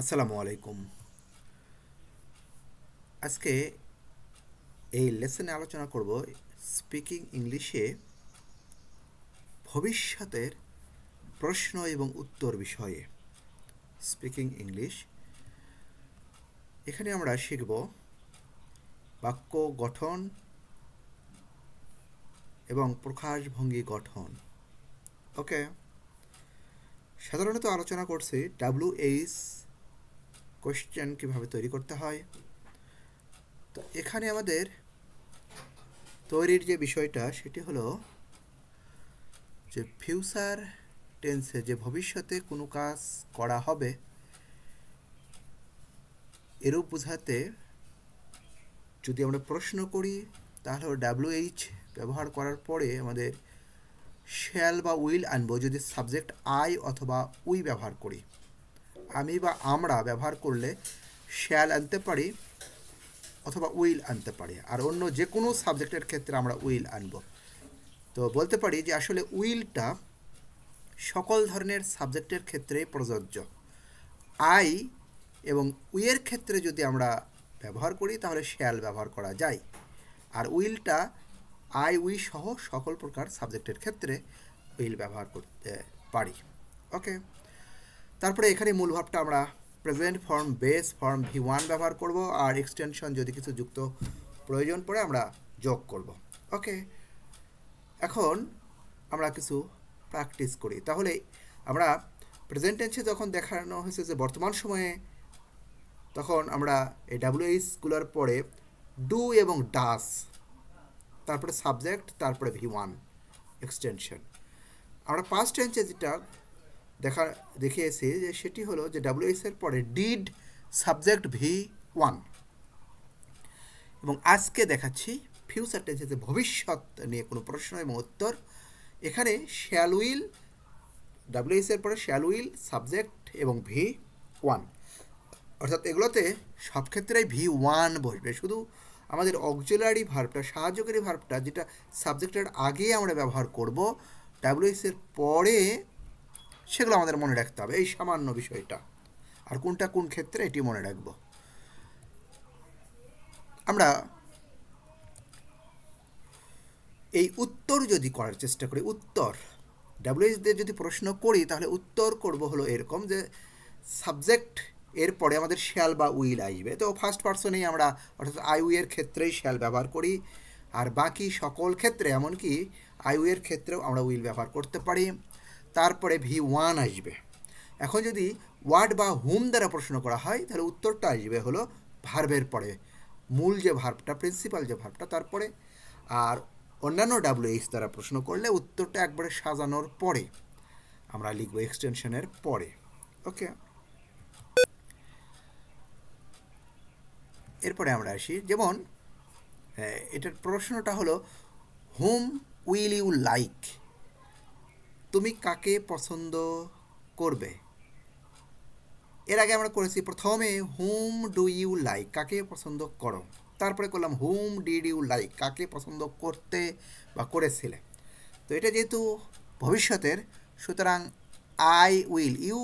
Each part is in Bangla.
আসসালামু আলাইকুম। আজকে এই লেসনে আলোচনা করব স্পিকিং ইংলিশে ভবিষ্যতের প্রশ্ন এবং উত্তর বিষয়ে। স্পিকিং ইংলিশ, এখানে আমরা শিখব বাক্য গঠন এবং প্রকাশভঙ্গি গঠন। ওকে, সাধারণত আলোচনা করছি WH কোয়েশ্চেন কীভাবে তৈরি করতে হয়। তো এখানে আমাদের তৈরির যে বিষয়টা সেটি হলো যে ফিউচার টেন্সে, যে ভবিষ্যতে কোনো কাজ করা হবে এরূপ বোঝাতে যদি আমরা প্রশ্ন করি তাহলে WH ব্যবহার করার পরে আমাদের শ্যাল বা উইল আনবো যদি সাবজেক্ট আই অথবা উই ব্যবহার করি। আমি বা আমরা ব্যবহার করলে শ্যাল আনতে পারি অথবা উইল আনতে পারি, আর অন্য যে কোনো সাবজেক্টের ক্ষেত্রে আমরা উইল আনব। তো বলতে পারি যে আসলে উইলটা সকল ধরনের সাবজেক্টের ক্ষেত্রে প্রযোজ্য। আই এবং উইয়ের ক্ষেত্রে যদি আমরা ব্যবহার করি তাহলে শ্যাল ব্যবহার করা যায়, আর উইলটা আই উই সহ সকল প্রকার সাবজেক্টের ক্ষেত্রে উইল ব্যবহার করতে পারি। ওকে, তারপরে এখানে মূল ভাবটা আমরা present form, base form, V1 ব্যবহার করব, আর এক্সটেনশন যদি কিছু যুক্ত প্রয়োজন পড়ে আমরা যোগ করব। ওকে, এখন আমরা কিছু প্র্যাকটিস করি। তাহলে আমরা প্রেজেন্ট টেন্সে যখন দেখানো হয়েছে যে বর্তমান সময়ে, তখন আমরা এই WHগুলোর পরে ডু এবং ডাস, তারপরে সাবজেক্ট, তারপরে V1 এক্সটেনশন। আমরা পাস্ট টেন্সে যেটা দেখিয়েছি যে সেটি হলো যে WH এর পরে ডিড, সাবজেক্ট, V1। এবং আজকে দেখাচ্ছি ফিউচার টেন্সে যে ভবিষ্যৎ নিয়ে কোনো প্রশ্ন এবং উত্তর। এখানে শ্যাল উইল, WH এর পরে শ্যাল উইল, সাবজেক্ট এবং V1, অর্থাৎ এগুলোতে সব ক্ষেত্রেই V1 বসবে। শুধু আমাদের অক্সিলারি ভার্বটা, সাহায্যকারী ভার্বটা, যেটা সাবজেক্টের আগে আমরা ব্যবহার করব WH এর পরে, সেগুলো আমাদের মনে রাখতে হবে, এই সামান্য বিষয়টা। আর কোনটা কোন ক্ষেত্রে এটি মনে রাখব। আমরা এই উত্তর যদি করার চেষ্টা করি, উত্তর WH দিয়ে যদি প্রশ্ন করি তাহলে উত্তর করব হলো এরকম যে সাবজেক্ট এরপরে আমাদের শ্যাল বা উইল আসবে। তো ফার্স্ট পার্সনেই আমরা, অর্থাৎ আই উইয়ের ক্ষেত্রেই শ্যাল ব্যবহার করি, আর বাকি সকল ক্ষেত্রে এমনকি আই উইয়ের ক্ষেত্রেও আমরা উইল ব্যবহার করতে পারি। তারপরে V1 আসবে। এখন যদি ওয়ার্ড বা হুম দ্বারা প্রশ্ন করা হয় তাহলে উত্তরটা আসবে হলো ভার্বের পরে, মূল যে ভার্বটা, প্রিন্সিপাল যে ভার্বটা, তারপরে। আর অন্যান্য WH দ্বারা প্রশ্ন করলে উত্তরটা একবারে সাজানোর পরে আমরা লিখব, এক্সটেনশনের পরে। ওকে, এরপরে আমরা আসি, যেমন এটার প্রশ্নটা হলো হুম উইল ইউ লাইক, তুমি কাকে পছন্দ করবে। এর আগে আমরা করেছি প্রথমে হুম ডু ইউ লাইক, কাকে পছন্দ করো, তারপরে করলাম হুম ডিড ইউ লাইক, কাকে পছন্দ করতে বা করেছিলে। তো এটা যেহেতু ভবিষ্যতের, সুতরাং আই উইল, ইউ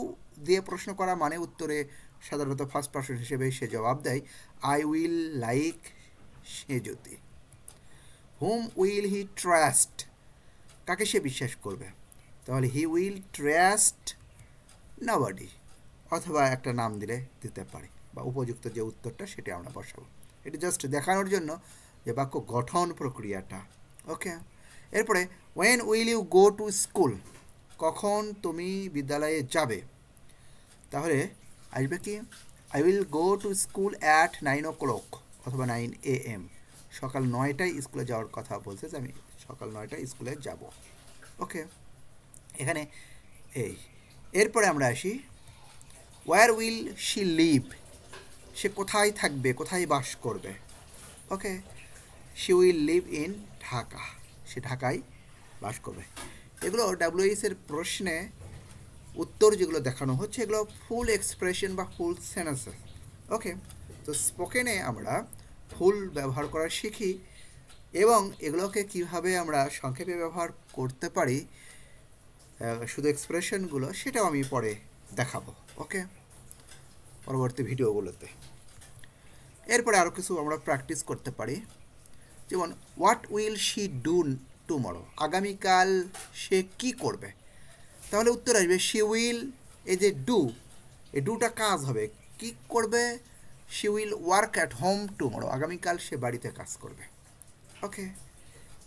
দিয়ে প্রশ্ন করা মানে উত্তরে সাধারণত ফার্স্ট পার্সন হিসেবে সে জবাব দেয় আই উইল লাইক সে যদি। হুম উইল হি ট্রাস্ট, কাকে সে বিশ্বাস করবে, তাহলে হি উইল ট্রাস্ট নবডি, অথবা একটা নাম দিতে পারি, বা উপযুক্ত যে উত্তরটা সেটা আমরা বসাবো। এটি জাস্ট দেখানোর জন্য যে বাক্য গঠন প্রক্রিয়াটা। ওকে, এরপরে when will you go to school, কখন তুমি বিদ্যালয়ে যাবে, তাহলে আসবে কি I will go to school at 9 o'clock অথবা 9 AM, সকাল 9টায় স্কুলে যাওয়ার কথা বলছে, যে আমি সকাল 9টায় স্কুলে যাব। ওকে, এখানে এই, এরপরে আমরা আসি ওয়্যার উইল শি লিভ, সে কোথায় থাকবে, কোথায় বাস করবে। Okay, she will live in Dhaka, সে ঢাকায় বাস করবে। এগুলো WH এর প্রশ্নে উত্তর যেগুলো দেখানো হচ্ছে এগুলো ফুল এক্সপ্রেশন বা ফুল সেন্টেন্সেস। ওকে, তো স্পোকেনে আমরা ফুল ব্যবহার করা শিখি, এবং এগুলোকে কিভাবে আমরা সংক্ষেপে ব্যবহার করতে পারি, শুধু এক্সপ্রেশনগুলো, সেটাও আমি পরে দেখাবো। ওকে, পরবর্তী ভিডিওগুলোতে। এরপরে আরও কিছু আমরা প্র্যাকটিস করতে পারি, যেমন what will she do tomorrow, আগামীকাল সে কি করবে। তাহলে উত্তর আসবে শি উইল, এই যে ডু, এই ডুটা কাজ হবে, কি করবে, she will work at home tomorrow, আগামীকাল সে বাড়িতে কাজ করবে। ওকে,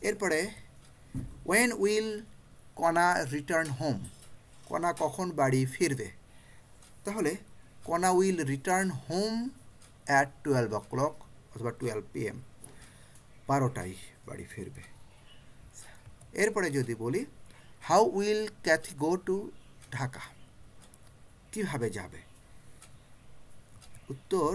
এরপরে ওয়েন উইল কণা রিটার্ন হোম, কণা কখন বাড়ি ফিরবে। তাহলে কণা will return home at 12 o'clock অথবা 12 p.m, 12টায় বাড়ি ফিরবে। এরপরে যদি বলি how will Kathy go to Dhaka, কীভাবে যাবে। উত্তর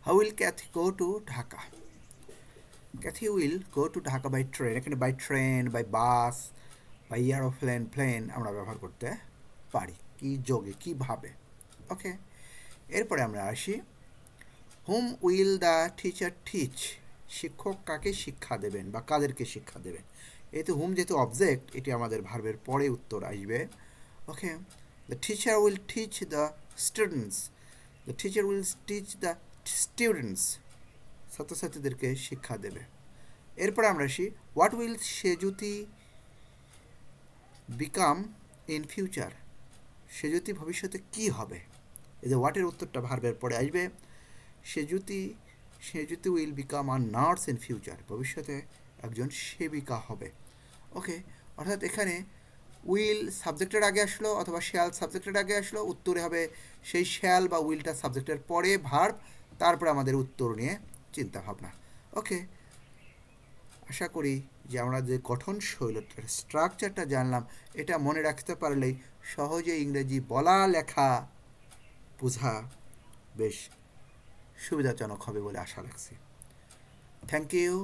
how will Kathy go to Dhaka, Kathy will go to Dhaka by train, এখানে by train, by bus, by aeroplane, plane আমরা ব্যবহার করতে পারি, কি যোগে, কীভাবে। ওকে, এরপরে আমরা আসি হুম উইল দ্য টিচার টিচ, শিক্ষক কাকে শিক্ষা দেবেন বা কাদেরকে শিক্ষা দেবেন। এই তো হুম যেহেতু অবজেক্ট, এটি আমাদের ভার্বের পরে উত্তর আসবে। Okay, the teacher will teach the students, the teacher will teach the students, ছাত্রছাত্রীদেরকে শিক্ষা দেবে। এরপরে আমরা আসি what will Sejuti become in future, সেজুতি ভবিষ্যতে কি হবে। এই যে হোয়াটের উত্তরটা ভার্বের পরে আসবে। Sejuti, Sejuti will become a nurse in future, ভবিষ্যতে একজন সেবিকা হবে। ওকে, অর্থাৎ এখানে উইল সাবজেক্টের আগে আসলো অথবা শ্যাল সাবজেক্টের আগে আসলো, উত্তরে হবে সেই শ্যাল বা উইলটা সাবজেক্টের পরে ভার্ব, তারপরে আমাদের উত্তর নিয়ে চিন্তা ভাবনা। ওকে, আশা করি যে আমরা যে গঠন শৈলীটার স্ট্রাকচারটা জানলাম, এটা মনে রাখতে পারলেই সহজে ইংরেজি বলা লেখা বোঝা বেশ সুবিধাজনক হবে বলে আশা রাখছি। Thank you.